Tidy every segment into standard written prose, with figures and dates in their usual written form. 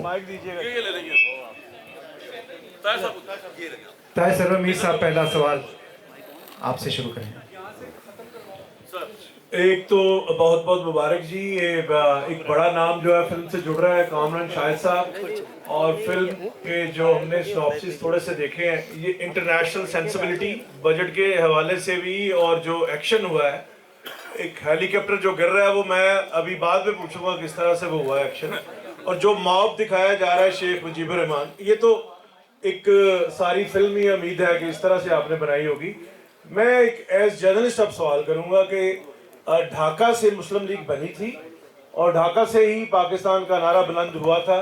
Mic दीजिएगा। ये ले लेंगे। ताहिर सरवर मीर साहब, पहला सवाल आपसे शुरू करें। एक तो बहुत बहुत मुबारक जी, ये एक बड़ा नाम जो है फिल्म से जुड़ रहा है, कामरान शाहिद साहब। और फिल्म के जो हमने सिनॉप्सिस थोड़े से देखे हैं, ये इंटरनेशनल सेंसिबिलिटी बजट के हवाले से भी, और जो एक्शन हुआ है, एक हेलीकॉप्टर जो गिर रहा है वो मैं अभी बाद में पूछूंगा किस तरह से वो हुआ है एक्शन, और जो मॉब दिखाया जा रहा है शेख मुजीबुर रहमान, ये तो एक सारी फिल्म ही उम्मीद है कि इस तरह से आपने बनाई होगी। मैं एक एज जर्नलिस्ट अब सवाल करूंगा कि ढाका से मुस्लिम लीग बनी थी और ढाका से ही पाकिस्तान का नारा बुलंद हुआ था।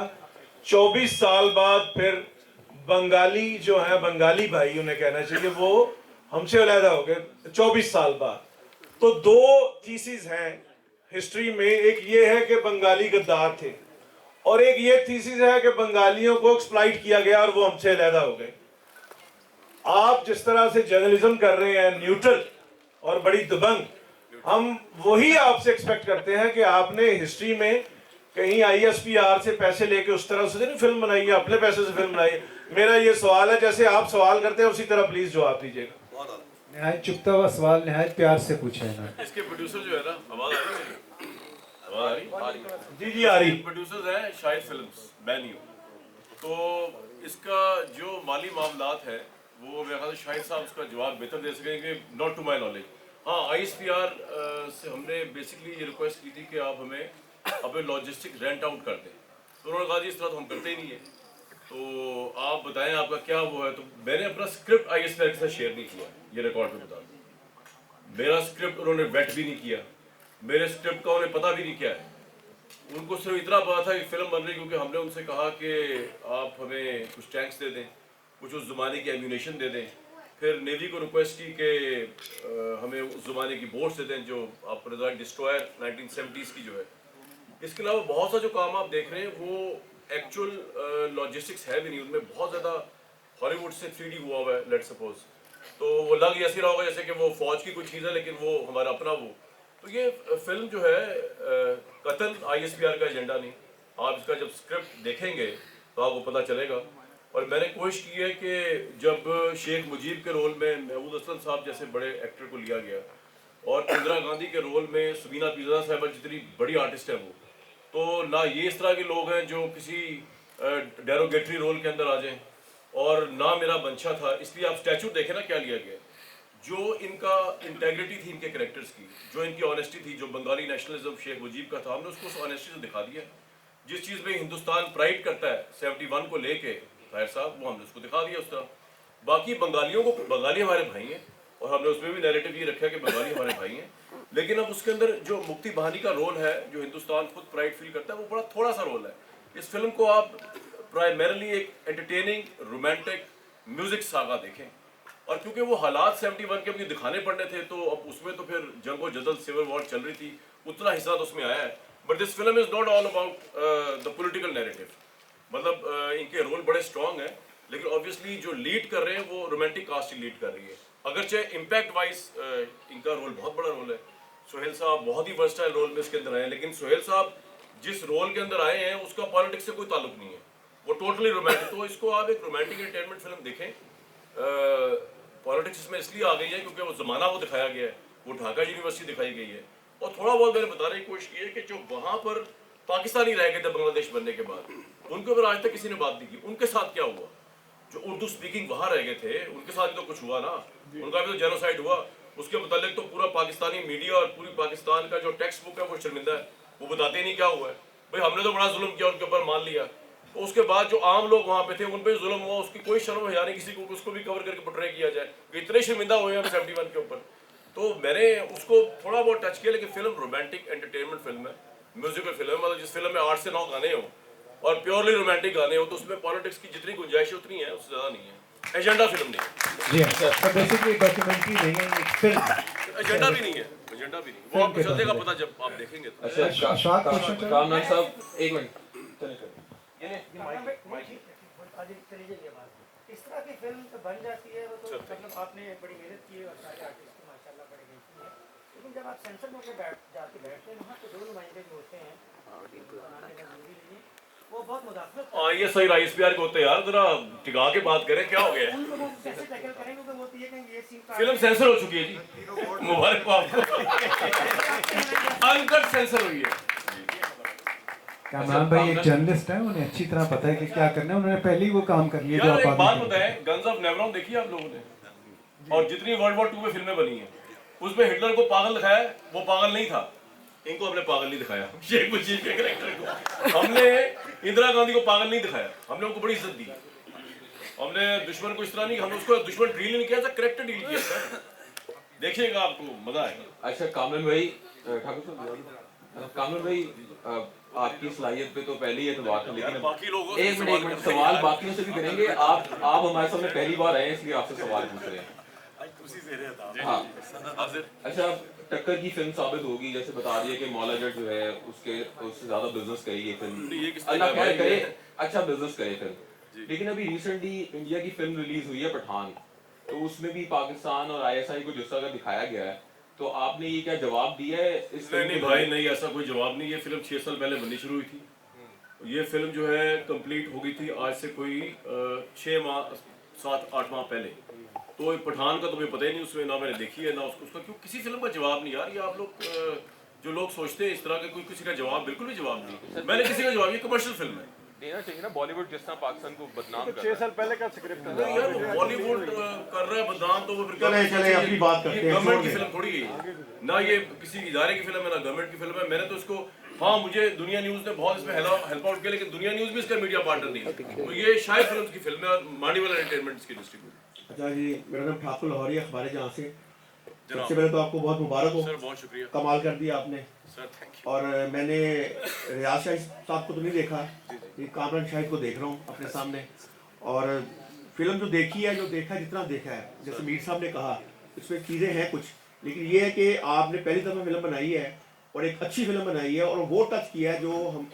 24 साल बाद फिर बंगाली जो है, बंगाली भाई उन्हें कहना चाहिए, वो हमसे अलहदा हो गए 24 साल बाद। तो दो थीसिस हैं हिस्ट्री में, एक ये है कि बंगाली गद्दार थे, और एक ये थीसिस है कि बंगालियों को एक्सप्लॉइट किया गया और वो हमसे अलहदा हो गए। आप जिस तरह से जर्नलिज्म कर रहे हैं, न्यूट्रल और बड़ी दबंग, हम वही आपसे एक्सपेक्ट करते हैं कि आपने हिस्ट्री में कहीं ISPR से पैसे लेके उस तरह से नहीं फिल्म बनाई है, अपने पैसे से फिल्म बनाई है। मेरा ये सवाल है, जैसे आप सवाल करते हैं उसी तरह प्लीज जवाब दीजिएगा। नहायत चुपता हुआ सवाल नहायत प्यार से पूछा है ना। इसके प्रोड्यूसर जो है ना, आवाज आ रही है? आवाज आ रही? जी जी आ रही। प्रोड्यूसर्स हैं शाहिद फिल्म्स, बैनियो। तो इसका जो माली मामलात है वो मेरे ख्याल से शाहिद साहब उसका जवाब बेहतर दे सकेंगे, नॉट टू माई नॉलेज। हाँ, ISPR से हमने बेसिकली ये रिक्वेस्ट की थी कि आप हमें अपने लॉजिस्टिक रेंट आउट कर दें, तो उन्होंने कहा जी इस तरह तो हम करते ही नहीं है, तो आप बताएं आपका क्या वो है। तो मैंने अपना स्क्रिप्ट ISPR के साथ शेयर नहीं किया, ये रिकॉर्ड पे बता दूँ। मेरा स्क्रिप्ट उन्होंने वेट भी नहीं किया, मेरे स्क्रिप्ट का उन्हें पता भी नहीं क्या है। उनको सिर्फ इतना पता था कि फिल्म बन रही, क्योंकि हमने उनसे कहा कि आप हमें कुछ टैंक्स दे दें, कुछ उस ज़माने की एम्यूनेशन दे दें। फिर नेवी को रिक्वेस्ट की कि हमें उस ज़माने की बोट्स दे दें जो आप डिस्ट्रॉयर 1970s की जो है। इसके अलावा बहुत सा जो काम आप देख रहे हैं वो एक्चुअल लॉजिस्टिक्स है भी नहीं, उनमें बहुत ज़्यादा हॉलीवुड से 3D हुआ हुआ है, लेट सपोज। तो वो लग ऐसे रहा होगा जैसे कि वो फौज की कोई चीज़ है, लेकिन वो हमारा अपना वो। तो ये फिल्म जो है कतल ISPR का एजेंडा नहीं। आप इसका जब स्क्रिप्ट देखेंगे तो आपको पता चलेगा। और मैंने कोशिश की है कि जब शेख मुजीब के रोल में महमूद असलम साहब जैसे बड़े एक्टर को लिया गया, और इंदिरा गांधी के रोल में सुबीना पिज़ा साहब जितनी बड़ी आर्टिस्ट है वो, तो ना ये इस तरह के लोग हैं जो किसी डेरोगेटरी रोल के अंदर आ जाएं, और ना मेरा मंशा था। इसलिए आप स्टैचू देखें ना क्या लिया गया, जो इनका इंटेग्रिटी थी इनके कैरेक्टर्स की, जो इनकी ऑनेस्टी थी, जो बंगाली नेशनलिज्म शेख मुजीब का था, हमने उसको उस ऑनेस्टी से दिखा दिया। जिस चीज़ में हिंदुस्तान प्राइड करता है 71 को लेके ताहिर साहब, वो हमने उसको दिखा दिया उस तरह। बाकी बंगालियों को, बंगाली हमारे भाई हैं, और हमने उसमें भी नैरेटिव ये रखा है कि बंगाली हमारे भाई हैं, लेकिन अब उसके अंदर जो मुक्ति बहानी का रोल है, जो हिंदुस्तान खुद प्राइड फील करता है, वो बड़ा थोड़ा सा रोल है। इस फिल्म को आप प्राइमरली एक एंटरटेनिंग रोमांटिक म्यूजिक सागा देखें, और क्योंकि वो हालात 71 के अपनी दिखाने पड़ने थे, तो अब उसमें तो फिर जंगो जदल सिविल वॉर चल रही थी, उतना हिस्सा तो उसमें आया है। But this film is not all about the political narrative. मतलब इनके रोल बड़े स्ट्रॉन्ग हैं, लेकिन ऑब्वियसली जो लीड कर रहे हैं वो रोमांटिक कास्ट ही लीड कर रही है। अगरचे इम्पैक्ट वाइज इनका रोल बहुत बड़ा रोल है। सोहेल साहब बहुत ही वर्सटाइल रोल में इसके अंदर आए हैं, लेकिन सोहेल साहब जिस रोल के अंदर आए हैं उसका पॉलिटिक्स से कोई ताल्लुक नहीं है, वो टोटली रोमांटिक। तो इसको आप एक रोमांटिक एंटरटेनमेंट फिल्म देखें। पॉलिटिक्स इसमें इसलिए आ गई है क्योंकि वो ज़माना वो दिखाया गया है, वो ढाका यूनिवर्सिटी दिखाई गई है, और थोड़ा बहुत मैंने बताने की कोशिश की है कि जो वहाँ पर पाकिस्तानी रह गए थे बांग्लादेश बनने के बाद, उनके ऊपर आज तक किसी ने बात नहीं की। उनके साथ क्या हुआ? जो उर्दू स्पीकिंग वहाँ रह गए थे उनके साथ भी तो कुछ हुआ ना, उनका भी तो जेनोसाइड हुआ। उसके मुतालिक तो पूरा पाकिस्तानी मीडिया और पूरी पाकिस्तान का जो टेक्स्ट बुक है वो शर्मिंदा है, वो बताते नहीं क्या हुआ है। भाई हमने तो बड़ा जुल्म किया उनके ऊपर, मान लिया, तो उसके बाद जो आम लोग वहाँ पे थे उन पर जुल्म हुआ, उसकी कोई शर्म है नहीं किसी को, उसको भी कवर करके पोर्ट्रे किया जाए कि इतने शर्मिंदा हुए हैं 71 के ऊपर। तो मैंने उसको थोड़ा बहुत टच किया, लेकिन फिल्म रोमांटिक एंटरटेनमेंट फिल्म है, म्यूजिकल फिल्म है। मतलब जिस फिल्म में 8 से 9 गाने हो और प्योरली रोमांटिक गाने हो, तो उसमें पॉलिटिक्स की जितनी गुंजाइश उतनी है, उससे ज़्यादा नहीं है। एजेंडा फिल्म नहीं है जी हाँ, तो बेसिकली डॉक्यूमेंट्री नहीं है, एक फिल्म। एजेंडा भी नहीं है, एजेंडा भी नहीं, वो आपको चलने का पता जब आप देखेंगे तो। अच्छा, कामरान साहब एक मिनट इस तरह की फिल्म तो बन जाती है, वो तो मतलब आपने बड़ी मेहनत की है और सारे आर्टिस्ट को माशाल्लाह बड़े गई है, लेकिन जब आप सेंसर में जाके बैठते हैं वहाँ तो दो नुमाइंदे जो होते हैं वो बहुत मुदाखलत ISI और ISPR को होते यार, जरा टिका के बात करें, क्या हो गया? उन लोगों को कैसे टैकल करेंगे तो वो तो ये कहेंगे ये सीन फिल्म सेंसर हो चुकी है जी, मुबारक हो आपको। अनकट सेंसर हुई है। कामरान भाई एक जर्नलिस्ट है, उन्हें अच्छी तरह पता है कि क्या करना है, उन्होंने पहले ही वो काम कर लिया जो यार आप एक बात आगे बताएं, गन्स ऑफ नेवरॉन देखी है आप लोगों ने? और जितनी वर्ल्ड वॉर 2 में फिल्में बनी हैं, उसमें हिटलर को पागल दिखाया, वो पागल नहीं था। इनको हमने पागल नहीं दिखाया, शेख मुजीब के कैरेक्टर को हमने, इंदिरा गांधी को पागल नहीं दिखाया, हमने उनको बड़ी इज्जत दी। हमने दुश्मन को इस तरह नहीं, हमने उसको दुश्मन डील नहीं किया था, करेक्टर डील किया था। देखिएगा आपको मजा आएगा। अच्छा कामरान भाई, ठाकुर साहब, कामरान भाई आपकी सलाहियत पे तो पहले ही एतबार था, लेकिन बाकी लोगों से एक मिनट सवाल बाकियों से भी करेंगे। आप हमारे सामने पहली बार आए हैं, इसलिए आपसे सवाल पूछ रहे हैं। हाँ अच्छा, टक्कर की फिल्म साबित होगी, जैसे बता दिया कि मौला जट जो है उसके उससे ज्यादा बिजनेस करेगी फिल्म, ये किसने अल्लाह कहा खैर भाई? करे, अच्छा बिजनेस करे फिल्म। लेकिन अभी रिसेंटली इंडिया की फिल्म रिलीज हुई है पठान, तो उसमें भी पाकिस्तान और ISI को जिस तरह दिखाया गया है, तो आपने ये क्या जवाब दिया है इस फिल्म नहीं को? भाई नहीं, ऐसा कोई जवाब नहीं। ये फिल्म 6 साल पहले बननी शुरू हुई थी। ये फिल्म जो है कंप्लीट हो गई थी आज से कोई 6 माह 7-8 माह पहले। तो पठान का तो मुझे पता ही नहीं, उसमें ना मैंने देखी है ना उसका क्यों किसी फिल्म का जवाब नहीं यार। ये आप लोग जो लोग सोचते हैं इस तरह के, कोई किसी का जवाब, बिल्कुल भी जवाब नहीं। मैंने किसी का जवाब, ये कमर्शियल फिल्म है। देना चाहिए ना, बॉलीवुड जिस तरह पाकिस्तान को बदनाम कर 6 साल पहले का स्क्रिप्ट है नहीं यार, बॉलीवुड कर रहा है बदनाम, तो वो फिर चले अपनी बात करते हैं। गवर्नमेंट की फिल्म थोड़ी है ना, ये किसी इदारे की फिल्म है ना गवर्नमेंट की फिल्म है। मैंने तो इसको, हाँ मुझे दुनिया न्यूज़ ने बहुत इसमें हेल्प आउट किया, लेकिन दुनिया न्यूज़ भी इसका मीडिया पार्टनर नहीं है। तो ये शायद फिल्म की फिल्म है और मांडीवाला एंटरटेनमेंट की डिस्ट्रीब्यूटर। अच्छा जी, मेरा नाम ठाकुर लाहौरी अखबार जहाँ से। सबसे पहले तो आपको बहुत मुबारक हो, सर बहुत शुक्रिया कमाल कर दिया आपने। Sir, thank you. और मैंने रियाज शाहिद साहब को तो नहीं देखा, ये कामरान शाहिद को देख रहा हूँ अपने सामने। और फिल्म जो देखी है, जो देखा है, जितना देखा है, जैसे मीर साहब ने कहा इसमें चीज़ें हैं कुछ, लेकिन ये है कि आपने पहली दफ़ा फिल्म बनाई है और एक अच्छी फिल्म बनाई है और वो टच किया है जो हम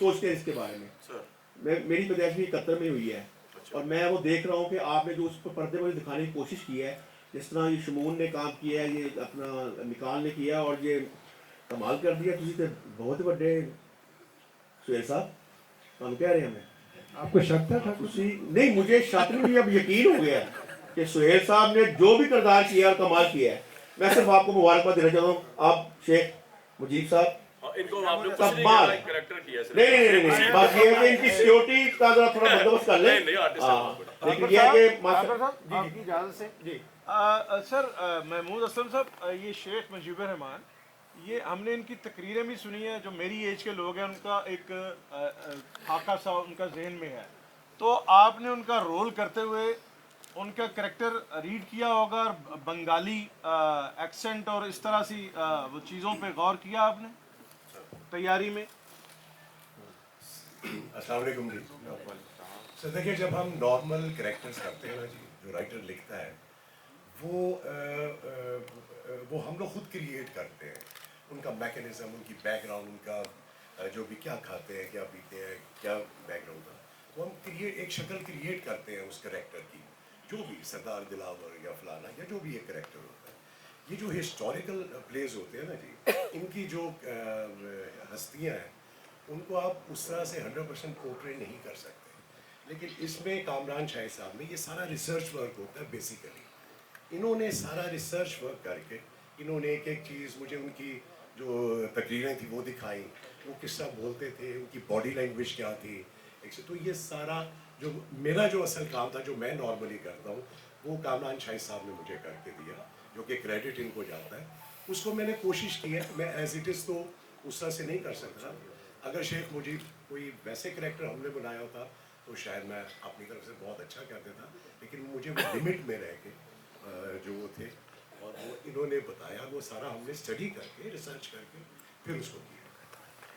सोचते हैं इसके बारे में। सर मेरी पैदाइश भी 71 में हुई है और मैं वो देख रहा हूँ कि आपने जो उस पर पर्दे को दिखाने की कोशिश की है, जिस तरह ये शमून ने काम किया है, ये अपना निकाल ने किया और ये कमाल कर दिया। तुझे तो बहुत बड़े सुहेल साहब हम कह रहे हैं, हमें आपको शक था ठाकुर? नहीं, मुझे शक नहीं, अब यकीन हो गया कि सुहेल साहब ने जो भी किरदार किया और कमाल किया है। मैं सिर्फ आपको मुबारकबाद देना चाहता हूँ, आप शेख मुजीब साहब। इनको आपने कुछ नहीं कमाल। किया, कैरेक्टर किया सर। नहीं, बात ये है कि इनकी सिक्योरिटी का जरा थोड़ा बंदोबस्त कर ले। नहीं, आर्टिस्ट है। लेकिन ये है कि डॉक्टर साहब आपकी इजाज़त से जी सर, महमूद असलम साहब, ये शेख मुजीबर रहमान, ये हमने इनकी तकरीरें भी सुनी है। जो मेरी एज के लोग हैं उनका एक खाका सा उनका जहन में है, तो आपने उनका रोल करते हुए उनका करैक्टर रीड किया होगा और बंगाली एक्सेंट और इस तरह सी वो चीज़ों पे गौर किया आपने तैयारी में? अस्सलाम वालेकुम जी। सर देखिए, जब हम नॉर्मल कैरेक्टर्स करते हैं ना जी, जो राइटर लिखता है वो हम लोग खुद क्रिएट करते हैं। उनका मैकेनिज्म, उनकी बैकग्राउंड, उनका जो भी क्या खाते हैं, क्या पीते हैं, क्या बैकग्राउंड था, वो हम एक शक्ल क्रिएट करते हैं उस कैरेक्टर की, जो भी सरदार दिलावर या फलाना या जो भी एक कैरेक्टर होता है। ये जो हिस्टोरिकल प्लेस होते हैं ना जी, इनकी जो हस्तियाँ हैं उनको आप उस तरह से 100% पोर्ट्रे नहीं कर सकते। लेकिन इसमें कामरान शाहिद साहब में ये सारा रिसर्च वर्क होता है बेसिकली। इन्होंने सारा रिसर्च वर्क करके इन्होंने एक एक चीज़, मुझे उनकी जो तकरीरें थी वो दिखाई, वो किस तरह बोलते थे, उनकी बॉडी लैंग्वेज क्या थी, तो ये सारा जो मेरा जो असल काम था, जो मैं नॉर्मली करता हूँ, वो कामरान शाहिद साहब ने मुझे करके दिया, जो कि क्रेडिट इनको जाता है। उसको मैंने कोशिश की है, मैं एज इट इज़ तो उस तरह से नहीं कर सकता। अगर शेख मुजीब कोई वैसे करेक्टर हमने बनाया होता तो शायद मैं अपनी तरफ से बहुत अच्छा कर देता, लेकिन मुझे वो लिमिट में रह के जो वो थे और वो इन्होंने बताया, वो सारा हमने स्टडी करके, रिसर्च करके फिर उसको किया।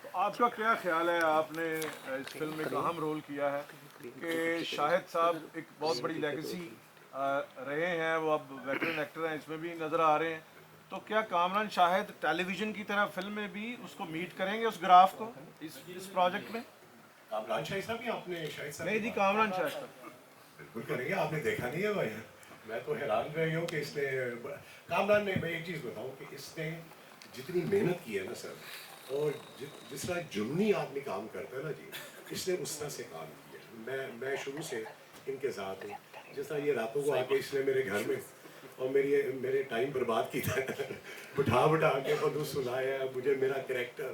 तो आपका क्या ख्याल है, आपने इस फिल्म में एक अहम रोल किया है कि शाहिद साहब एक बहुत बड़ी लेगेसी रहे हैं, वो अब वेटरन एक्टर हैं, इसमें भी नज़र आ रहे हैं, तो क्या कामरान शाहिद टेलीविज़न की तरह फिल्म में भी उसको मीट करेंगे, उस ग्राफ को, इस प्रोजेक्ट में? कामरान शाहिद साहब या आपने शाहिद साहब? नहीं जी, कामरान शाहिद साहब बिल्कुल करेंगे। आपने देखा नहीं है भाई? मैं तो हैरान रह गया हूँ कि इसने, कामरान ने, मैं एक चीज़ बताऊँ कि इसने जितनी मेहनत की है ना सर, और जिस तरह जुम्नी आदमी काम करता है ना जी, इसने उस तरह से काम किया। मैं शुरू से इनके साथ हूँ। जिस तरह ये रातों को आके इसने मेरे घर में और मेरे टाइम बर्बाद किया बिठा के बंदू सुनाया मुझे मेरा कैरेक्टर।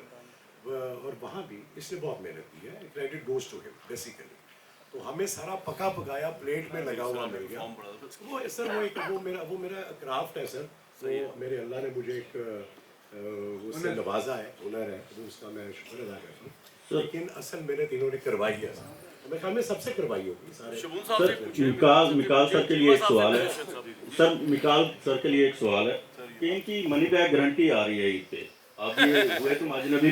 और वहाँ भी इसने बहुत मेहनत की है, credit goes to him basically. तो हमें सारा पका पकाया प्लेट में लगा हुआ मिल गया। वो सर वो मेरा क्राफ्ट है सर। वो मेरे अल्लाह ने मुझे एक उससे नवाजा है, हुनर है, तो उसका मैं शुक्र अदा करता हूँ। लेकिन असल मेहनत इन्होंने करवाई है सर, मेरे ख्याल में सबसे करवाई होगी सारे। सर मिकाल सर के लिए एक सवाल है सर, मिकाल सर के लिए एक सवाल है कि इनकी मनी बैक गारंटी आ रही है ईद पे, अब ये हुए तो माजनबी